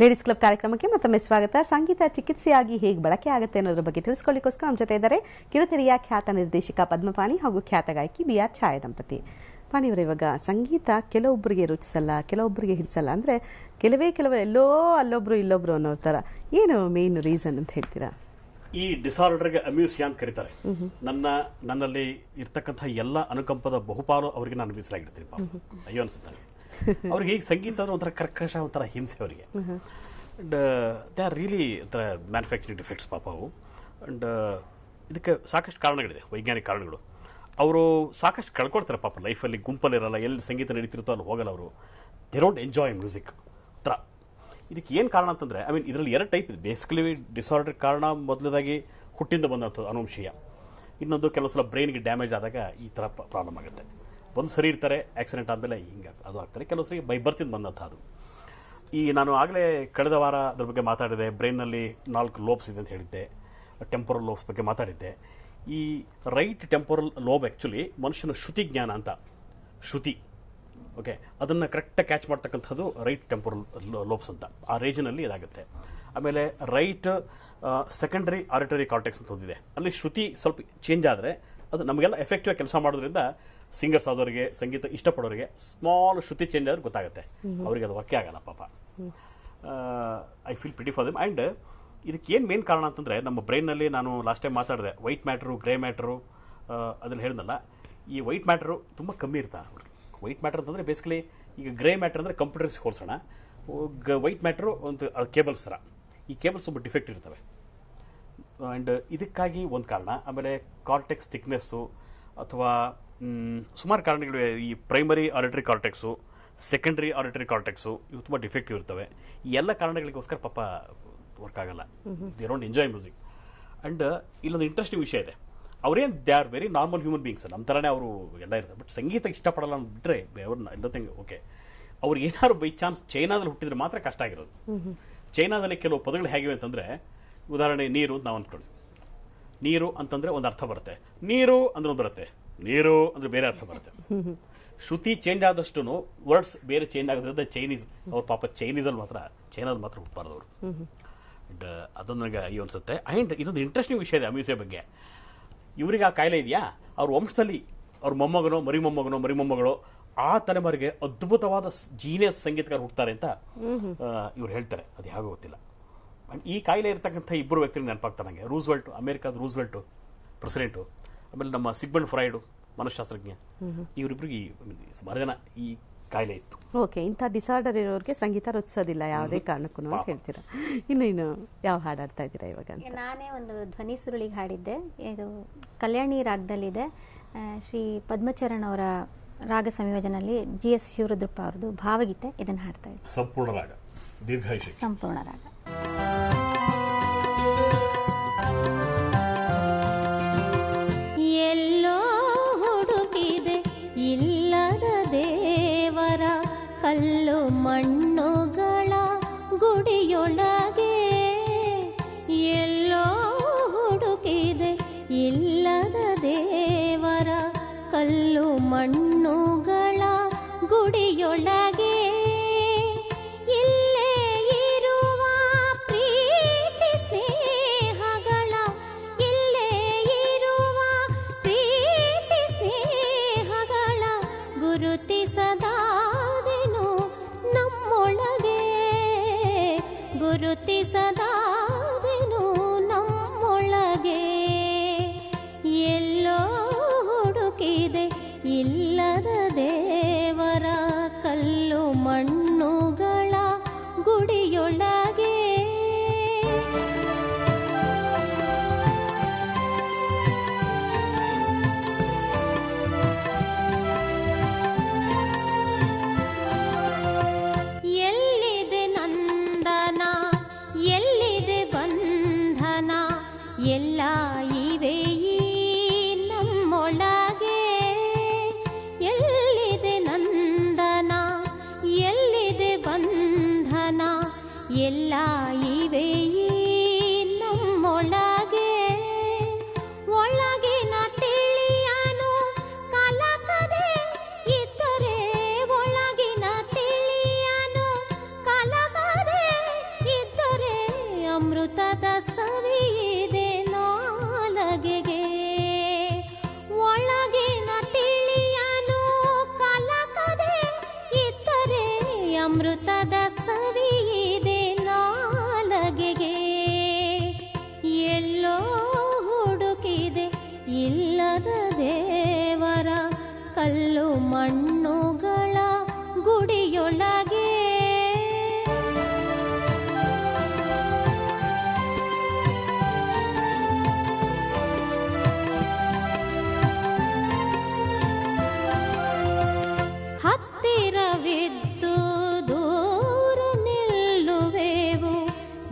Ladies club ಕಾರ್ಯಕ್ರಮಕ್ಕೆ ಮತ್ತೊಮ್ಮೆ ಸ್ವಾಗತ. ಸಂಗೀತ ಚಿಕಿತ್ಸೆಯಾಗಿ ಹೇಗೆ ಬಳಕೆ ಆಗುತ್ತೆ ಅನ್ನೋದ್ರ ಬಗ್ಗೆ ತಿಳಿಸ್ಕೊಳ್ಳಿಕ್ಕೋಸ್ಕರ ನಮ್ಮ ಜೊತೆ ಇದ್ದಾರೆ ಕಿರುತೆರೆಯ ಖ್ಯಾತ ನಿರ್ದೇಶಕ ಪದ್ಮಪಾಣಿ ಹಾಗೂ ಖ್ಯಾತ ಗಾಯಕಿ BR ಛಾಯಾ ದಂಪತಿ. ಪಾಣಿಯವರು, ಇವಾಗ ಸಂಗೀತ ಕೆಲವೊಬ್ಬರಿಗೆ ರುಚಿಸಲ್ಲ, ಕೆಲವೊಬ್ಬರಿಗೆ ಹಿಡಿಸಲ್ಲ, ಅಂದರೆ ಕೆಲವೇ ಎಲ್ಲೋ ಅಲ್ಲೊಬ್ರು ಇಲ್ಲೊಬ್ರು ಅನ್ನೋ ಥರ. ಏನು ಮೇನ್ ರೀಸನ್ ಅಂತ ಹೇಳ್ತೀರಾ? ಈ ಡಿಸಾರ್ಡರ್ಗೆ ಅಮ್ಯೂಸಿಯಾ ಅಂತ ಕರೀತಾರೆ. ನನ್ನಲ್ಲಿ ಇರ್ತಕ್ಕಂಥ ಎಲ್ಲ ಅನುಕಂಪದ ಬಹುಪಾಲು ಅವರಿಗೆ ನಾನು ಮೀಸಲಾಗಿರ್ತೀನಿ. ಅಯ್ಯೋ ಅನ್ಸುತ್ತಾರೆ ಅವ್ರಿಗೆ. ಈಗ ಸಂಗೀತ ಅಂದ್ರೆ ಒಂಥರ ಕರ್ಕಶ, ಒಂಥರ ಹಿಂಸೆ ಅವರಿಗೆ. ಅಂಡ್ ದೇ ಆರ್ ರಿಯಲಿ ಒಂಥರ ಮ್ಯಾನುಫ್ಯಾಕ್ಚರಿಂಗ್ ಡಿಫೆಕ್ಟ್ಸ್ ಪಾಪ ಅವು. ಅಂಡ್ ಇದಕ್ಕೆ ಸಾಕಷ್ಟು ಕಾರಣಗಳಿದೆ, ವೈಜ್ಞಾನಿಕ ಕಾರಣಗಳು. ಅವರು ಸಾಕಷ್ಟು ಕಳ್ಕೊಳ್ತಾರೆ ಪಾಪ ಲೈಫಲ್ಲಿ. ಗುಂಪಲ್ಲಿರಲ್ಲ, ಎಲ್ಲಿ ಸಂಗೀತ ನಡೀತಿರುತ್ತೋ ಅಲ್ಲಿ ಹೋಗಲ್ಲ ಅವರು. ದೇ ಡೋಂಟ್ ಎಂಜಾಯ್ ಮ್ಯೂಸಿಕ್ ಥರ. ಇದಕ್ಕೆ ಏನು ಕಾರಣ ಅಂತಂದರೆ, ಐ ಮೀನ್ ಇದರಲ್ಲಿ ಎರಡು ಟೈಪ್ ಇದೆ ಬೇಸಿಕಲಿ. ಡಿಸಾರ್ಡರ್ ಕಾರಣ ಮೊದಲದಾಗಿ ಹುಟ್ಟಿಂದ ಬಂದಂಥದ್ದು ಅನುವಂಶೀಯ. ಇನ್ನೊಂದು ಕೆಲವು ಸಲ ಬ್ರೈನ್ಗೆ ಡ್ಯಾಮೇಜ್ ಆದಾಗ ಈ ಥರ ಪ್ರಾಬ್ಲಮ್ ಆಗುತ್ತೆ. ಒಂದು ಸರಿ ಇರ್ತಾರೆ, ಆಕ್ಸಿಡೆಂಟ್ ಆದಮೇಲೆ ಹಿಂಗೆ ಅದು ಆಗ್ತಾರೆ. ಕೆಲವು ಸರಿ ಬೈ ಬರ್ತಿಂದ ಬಂದಂಥದ್ದು. ಈ ನಾನು ಆಗಲೇ ಕಳೆದ ವಾರ ಅದ್ರ ಬಗ್ಗೆ ಮಾತಾಡಿದೆ. ಬ್ರೈನ್ನಲ್ಲಿ 4 ಲೋಬ್ಸ್ ಇದೆ ಅಂತ ಹೇಳಿದ್ದೆ. ಟೆಂಪೊರಲ್ ಲೋಬ್ಸ್ ಬಗ್ಗೆ ಮಾತಾಡಿದ್ದೆ. ಈ ರೈಟ್ ಟೆಂಪೊರಲ್ ಲೋಬ್ ಆ್ಯಕ್ಚುಲಿ ಮನುಷ್ಯನ ಶ್ರುತಿ ಜ್ಞಾನ ಅಂತ, ಶ್ರುತಿ ಓಕೆ, ಅದನ್ನು ಕರೆಕ್ಟಾಗಿ ಕ್ಯಾಚ್ ಮಾಡ್ತಕ್ಕಂಥದ್ದು ರೈಟ್ ಟೆಂಪೊರಲ್ ಲೋಬ್ಸ್ ಅಂತ. ಆ ರೇಂಜ್ನಲ್ಲಿ ಇದಾಗುತ್ತೆ. ಆಮೇಲೆ ರೈಟ್ ಸೆಕೆಂಡರಿ ಆಡಿಟರಿ ಕಾರ್ಟೆಕ್ಸ್ ಅಂತ ಹೊಂದಿದೆ. ಅಲ್ಲಿ ಶ್ರುತಿ ಸ್ವಲ್ಪ ಚೇಂಜ್ ಆದರೆ ಅದು ನಮಗೆಲ್ಲ ಎಫೆಕ್ಟಿವ್ ಆಗಿ ಕೆಲಸ ಮಾಡೋದ್ರಿಂದ ಸಿಂಗರ್ಸ್ ಆದವರಿಗೆ, ಸಂಗೀತ ಇಷ್ಟಪಡೋರಿಗೆ ಸ್ಮಾಲ್ ಶ್ರುತಿ ಚೇಂಜ್ ಆದ್ರೆ ಗೊತ್ತಾಗುತ್ತೆ. ಅವರಿಗೆ ಅದು ವರ್ಕೇ ಆಗಲ್ಲ ಪಾಪ. I feel pretty for them. And ಇದಕ್ಕೆ ಏನು ಮೇನ್ ಕಾರಣ ಅಂತಂದರೆ, ನಮ್ಮ ಬ್ರೈನ್ನಲ್ಲಿ ನಾನು ಲಾಸ್ಟ್ ಟೈಮ್ ಮಾತಾಡಿದೆ, ವೈಟ್ ಮ್ಯಾಟ್ರು, ಗ್ರೇ ಮ್ಯಾಟ್ರು ಅದನ್ನು ಹೇಳಿದ್ನಲ್ಲ. ಈ ವೈಟ್ ಮ್ಯಾಟ್ರು ತುಂಬ ಕಮ್ಮಿ ಇರ್ತಾರೆ. ವೈಟ್ ಮ್ಯಾಟ್ರ್ ಅಂತಂದರೆ ಬೇಸಿಕಲಿ ಈಗ ಗ್ರೇ ಮ್ಯಾಟ್ರ್ ಅಂದರೆ ಕಂಪ್ಯೂಟರ್ಸ್ಗೆ ಹೋಲಿಸೋಣ. ವೈಟ್ ಮ್ಯಾಟ್ರು ಒಂದು ಕೇಬಲ್ಸ್ ಥರ. ಈ ಕೇಬಲ್ಸ್ ತುಂಬ ಡಿಫೆಕ್ಟ್ ಇರ್ತವೆ. ಆ್ಯಂಡ್ ಇದಕ್ಕಾಗಿ ಒಂದು ಕಾರಣ. ಆಮೇಲೆ ಕಾರ್ಟೆಕ್ಸ್ ಥಿಕ್ನೆಸ್ಸು ಅಥವಾ ಸುಮಾರು ಕಾರಣಗಳು. ಈ ಪ್ರೈಮರಿ ಆಡಿಟರಿ ಕಾರ್ಟೆಕ್ಸು, ಸೆಕೆಂಡ್ರಿ ಆಡಿಟರಿ ಕಾರ್ಟೆಕ್ಸು ಇವು ತುಂಬ ಡಿಫೆಕ್ಟಿವ್ ಇರ್ತವೆ. ಈ ಎಲ್ಲ ಕಾರಣಗಳಿಗೋಸ್ಕರ ಪಾಪ ವರ್ಕ್ ಆಗಲ್ಲ. They don't enjoy music. And ಇಲ್ಲೊಂದು ಇಂಟ್ರೆಸ್ಟಿಂಗ್ ವಿಷಯ ಇದೆ. ಅವರೇನು they are very normal human beings, ನಮ್ಮ ಥರನೇ ಅವರು ಎಲ್ಲ ಇರ್ತಾರೆ. ಬಟ್ ಸಂಗೀತ ಇಷ್ಟಪಡಲ್ಲ ಅಂದ್ಬಿಟ್ರೆ ಅವ್ರನ್ನ ಎಲ್ಲತ್ತಿಂಗ್ ಓಕೆ. ಅವ್ರು ಏನಾದ್ರು ಬೈ ಚಾನ್ಸ್ ಚೈನಾದಲ್ಲಿ ಹುಟ್ಟಿದ್ರೆ ಮಾತ್ರ ಕಷ್ಟ ಆಗಿರೋದು. ಚೈನಾದಲ್ಲಿ ಕೆಲವು ಪದಗಳು ಹೇಗಿವೆ ಅಂತಂದರೆ, ಉದಾಹರಣೆ ನೀರು ಅಂತ ನಾವು ಅಂದ್ಕೊಳ್ತೀವಿ. ನೀರು ಅಂತಂದರೆ ಒಂದು ಅರ್ಥ ಬರುತ್ತೆ, ನೀರು ಅಂದ್ರೆ ಒಂದು ಬರುತ್ತೆ, ನೀರು ಅಂದರೆ ಬೇರೆ ಅರ್ಥ ಬರುತ್ತೆ. ಶ್ರುತಿ ಚೇಂಜ್ ಆದಷ್ಟು ವರ್ಡ್ಸ್ ಬೇರೆ ಚೇಂಜ್ ಆಗೋದ್ರಿಂದ ಚೈನೀಸ್ ಅವ್ರ ಪಾಪ ಚೈನೀಸಲ್ಲಿ ಮಾತ್ರ ಹುಟ್ಟಬಾರ್ದು ಅವರು. ಅಂಡ್ ಅದೊಂದು ನನಗೆ ಅಯ್ಯೋ ಅನ್ಸುತ್ತೆ. ಆ್ಯಂಡ್ ಇನ್ನೊಂದು ಇಂಟ್ರೆಸ್ಟಿಂಗ್ ವಿಷಯ ಇದೆ ಅಮ್ಯೂಸಿಯಾ ಬಗ್ಗೆ. ಇವರಿಗೆ ಆ ಕಾಯಿಲೆ ಇದೆಯಾ, ಅವ್ರ ವಂಶದಲ್ಲಿ ಅವ್ರ ಮರಿಮೊಮ್ಮಗಳು ಆ ತಲೆಮಾರಿಗೆ ಅದ್ಭುತವಾದ ಜೀನಿಯಸ್ ಸಂಗೀತಗಾರ ಹುಡ್ತಾರೆ ಅಂತ ಇವ್ರು ಹೇಳ್ತಾರೆ. ಅದು ಹೇಗೋ ಗೊತ್ತಿಲ್ಲ. ಈ ಕಾಯಿಲೆ ಇರ್ತಕ್ಕಂಥ ಇಬ್ಬರು ವ್ಯಕ್ತಿಗಳು ನೆನಪಾಗ್ತಾರೆ ನನಗೆ. ರೂಸ್ವೆಲ್ಟ್, ಅಮೆರಿಕಾದ ರೂಸ್ವೆಲ್ಟು ಪ್ರೆಸಿಡೆಂಟು, ಆಮೇಲೆ ನಮ್ಮ ಸಿಗ್ಮಂಡ್ ಫ್ರಾಯ್ಡು ಮನಃಶಾಸ್ತ್ರಜ್ಞ. ಇವರಿಬ್ಬರಿಗೆ ಸುಮಾರು ಜನ ಈ ಕಾಯಿಲೆ ಇತ್ತು. ಓಕೆ, ಇಂಥ ಡಿಸಾರ್ಡರ್ ಇರೋರಿಗೆ ಸಂಗೀತ ರುಚಿಸೋದಿಲ್ಲ ಯಾವುದೇ ಕಾರಣಕ್ಕೂ ಅಂತ ಹೇಳ್ತೀರಾ. ಇನ್ನು ಯಾವ ಹಾಡು ಆಡ್ತಾ ಇದ್ದೀರಾ ಇವಾಗ? ನಾನೇ ಒಂದು ಧ್ವನಿ ಸುರುಳಿಗೆ ಹಾಡಿದ್ದೆ. ಇದು ಕಲ್ಯಾಣಿ ರಾಗದಲ್ಲಿದೆ. ಶ್ರೀ ಪದ್ಮಚರಣ್ ಅವರ ರಾಗ ಸಂಯೋಜನೆಯಲ್ಲಿ GS ಶಿವರುದ್ರಪ್ಪ ಅವ್ರದ್ದು ಭಾವಗೀತೆ. ಇದನ್ನು ಹಾಡ್ತಾ ಇದ್ದೆ. ಸಂಪೂರ್ಣ ರಾಗ, ದೀರ್ಘಾಯುಷಿ, ಸಂಪೂರ್ಣ ರಾಗ. ಎಲ್ಲೋ ಹುಡುಕಿದೆ ಇಲ್ಲದ ದೇವರ ಕಲ್ಲು ಮಣ್ಣುಗಳ ಗುಡಿಯೊಳಗೆ. ಎಲ್ಲೋ ಹುಡುಕಿದೆ ಇಲ್ಲದ ದೇವರ ಕಲ್ಲು ಮಣ್ಣುಗಳ ಗುಡಿಯೊಳಗೆ. ಇಲ್ಲೇ ಇರುವ ಪ್ರೀತಿ ಸ್ನೇಹಗಳ, ಇಲ್ಲೇ ಇರುವ ಪ್ರೀತಿ ಸ್ನೇಹಗಳ ಗುರುತಿಸದಾದೆನು ನಮ್ಮೊಳಗೆ, ಗುರುತಿಸದಾದೆನು ನಮ್ಮೊಳಗೆ. ಎಲ್ಲೋ ಹುಡುಕಿದೆ ಇಲ್ಲದ ದೇವರ ಕಲ್ಲು ಮಣ್ಣುಗಳ ಗುಡಿಯೊಳಗೆ. ಎಲ್ಲಿದೆ ನಂದನ, ಎಲ್ಲಿದೆ ಬಂಧನ, ಎಲ್ಲ ಇವೆ ಈ ನಮ್ಮೊಳಗೆ. ಎಲ್ಲಿದೆ ನಂದನ, ಎಲ್ಲಿದೆ ಬಂಧನ, ಎಲ್ಲ ಇವೆ ಈ ನಮ್ಮೊಳಗೆ. ಒಳಗಿನ ತಿಳಿಯನು ಕಲಕದೆ ಇದ್ದರೆ, ಒಳಗಿನ ತಿಳಿಯನು ಕಲಕದೆ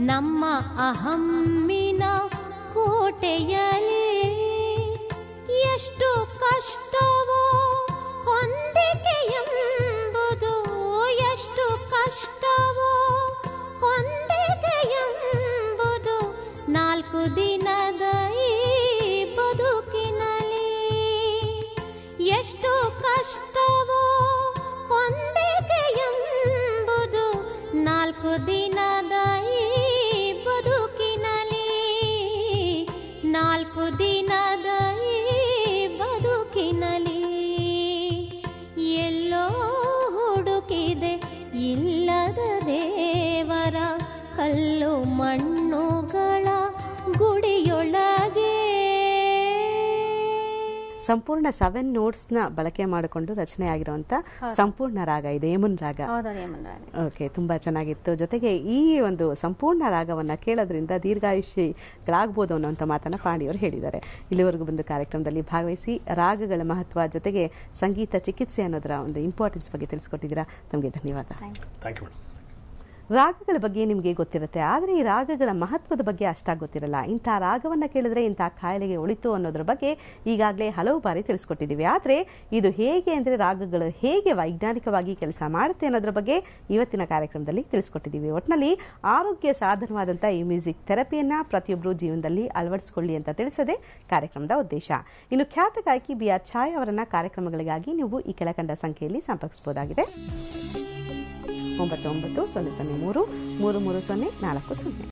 ನಮ್ಮ ಅಹಮ್ಮಿನ ಕೋಟೆಯಲ್ಲಿ ಎಷ್ಟು ಕಷ್ಟವೋ ಹೊಂದಿಕೆಯೆಂಬುದು, ಎಷ್ಟು ಕಷ್ಟವೋ ಹೊಂದಿಕೆಯೆಂಬುದು 4 ದಿನದ ಈ ಬದುಕಿನಲ್ಲಿ. ಎಷ್ಟು ಕಷ್ಟವೋ ಹೊಂದಿಕೆಯೆಂಬುದು 4 ದಿನದ ಈ ಬದುಕಿನಲ್ಲಿ, 4 ದಿನದ ಈ ಬದುಕಿನಲ್ಲಿ. ಎಲ್ಲೋ ಹುಡುಕಿದೆ ಇಲ್ಲದ ದೇವರ ಕಲ್ಲು ಮಣ್ಣುಗಳ ಗುಡಿಯೊಳಗೆ. ಸಂಪೂರ್ಣ 7 ನೋಟ್ಸ್ನ ಬಳಕೆ ಮಾಡಿಕೊಂಡು ರಚನೆ ಆಗಿರುವಂತ ಸಂಪೂರ್ಣ ರಾಗ ಇದೆ, ಯಮುನ್ ರಾಗ. ಓಕೆ, ತುಂಬಾ ಚೆನ್ನಾಗಿತ್ತು. ಜೊತೆಗೆ ಈ ಒಂದು ಸಂಪೂರ್ಣ ರಾಗವನ್ನ ಕೇಳೋದ್ರಿಂದ ದೀರ್ಘಾಯುಷಿಗಳಾಗ್ಬೋದು ಅನ್ನೋಂಥ ಮಾತನ್ನ ಪಾಣಿಯವರು ಹೇಳಿದ್ದಾರೆ. ಇಲ್ಲಿವರೆಗೂ ಬಂದು ಕಾರ್ಯಕ್ರಮದಲ್ಲಿ ಭಾಗವಹಿಸಿ ರಾಗಗಳ ಮಹತ್ವ ಜೊತೆಗೆ ಸಂಗೀತ ಚಿಕಿತ್ಸೆ ಅನ್ನೋದರ ಒಂದು ಇಂಪಾರ್ಟೆನ್ಸ್ ಬಗ್ಗೆ ತಿಳಿಸ್ಕೊಟ್ಟಿದ್ದೀರಾ. ತಮಗೆ ಧನ್ಯವಾದ. Thank you madam. ರಾಗಗಳ ಬಗ್ಗೆ ನಿಮಗೆ ಗೊತ್ತಿರುತ್ತೆ, ಆದರೆ ಈ ರಾಗಗಳ ಮಹತ್ವದ ಬಗ್ಗೆ ಅಷ್ಟಾಗಿ ಗೊತ್ತಿರಲ್ಲ. ಇಂಥ ರಾಗವನ್ನು ಕೇಳಿದ್ರೆ ಇಂಥ ಕಾಯಿಲೆಗೆ ಉಳಿತು ಅನ್ನೋದ್ರ ಬಗ್ಗೆ ಈಗಾಗಲೇ ಹಲವು ಬಾರಿ ತಿಳಿಸ್ಕೊಟ್ಟಿದ್ದೀವಿ. ಆದರೆ ಇದು ಹೇಗೆ ಅಂದರೆ ರಾಗಗಳು ಹೇಗೆ ವೈಜ್ಞಾನಿಕವಾಗಿ ಕೆಲಸ ಮಾಡುತ್ತೆ ಅನ್ನೋದ್ರ ಬಗ್ಗೆ ಇವತ್ತಿನ ಕಾರ್ಯಕ್ರಮದಲ್ಲಿ ತಿಳಿಸ್ಕೊಟ್ಟಿದ್ದೀವಿ. ಒಟ್ಟಿನಲ್ಲಿ ಆರೋಗ್ಯ ಸಾಧನವಾದಂಥ ಈ ಮ್ಯೂಸಿಕ್ ಥೆರಪಿಯನ್ನು ಪ್ರತಿಯೊಬ್ಬರು ಜೀವನದಲ್ಲಿ ಅಳವಡಿಸಿಕೊಳ್ಳಿ ಅಂತ ತಿಳಿಸದೆ ಕಾರ್ಯಕ್ರಮದ ಉದ್ದೇಶ. ಇನ್ನು ಖ್ಯಾತ ಗಾಯಕಿ ಬಿ ಆರ್ ಛಾಯಾ ಅವರನ್ನ ಕಾರ್ಯಕ್ರಮಗಳಿಗಾಗಿ ನೀವು ಈ ಕೆಳಕಂಡ ಸಂಖ್ಯೆಯಲ್ಲಿ ಸಂಪರ್ಕಿಸಬಹುದಾಗಿದೆ. 9900333040.